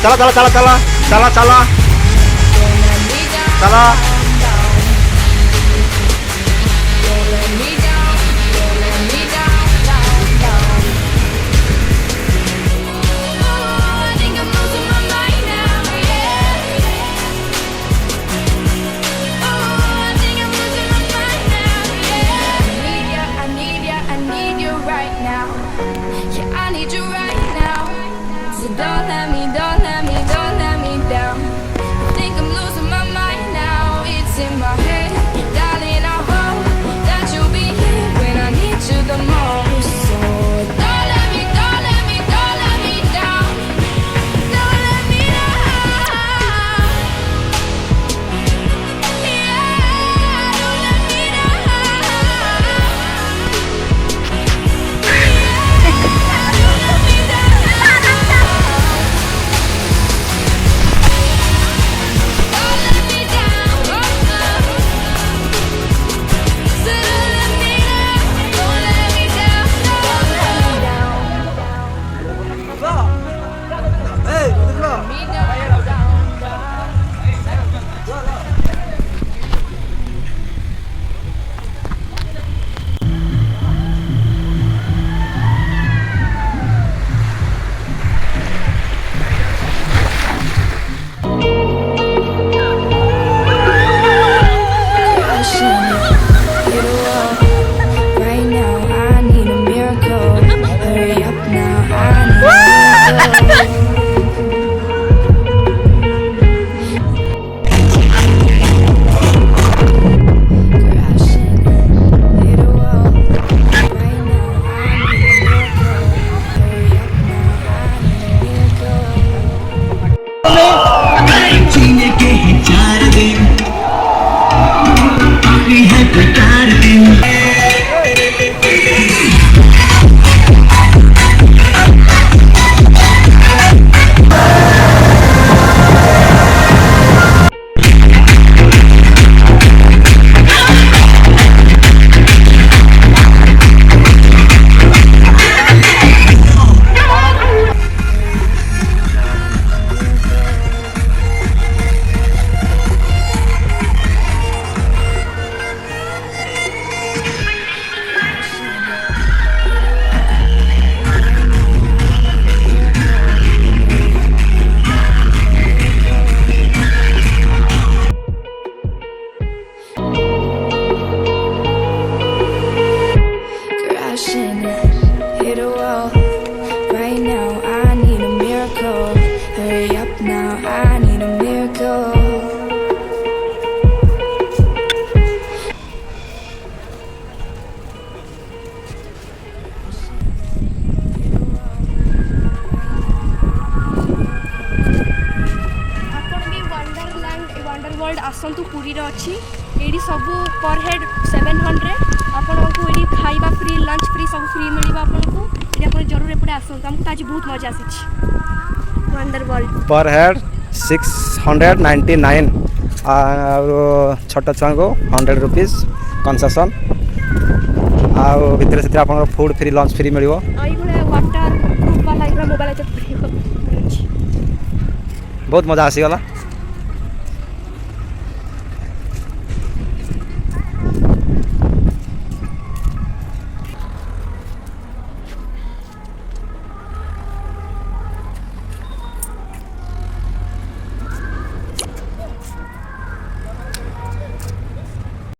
चला चला चला चला चला चला चला Don't let me, don't let me, don't let me down. I think I'm losing my mind now. It's in my head, darling. I hope that you'll be here when I need you the most. So don't let me, don't let me, don't let me down. Don't let me down. Yeah, don't let me down. Hit a wall right now. I need a miracle. Hurry up now. I need a miracle. Wonder world आसतु पुरी अच्छी ये सब per head 700 आपको ये खाଇବା free lunch free सब free मिल आपको ये जरूर एपटे आसतु आमको आज बहुत मजा आसी वंडर वर्ल्ड पर हेड 699 छोट छुआ को 100 रुपीज कनसेसन भितर से आप फूड फ्री लंच फ्री मिल वाटर वाला मोबाइल बहुत मजा आसीगला।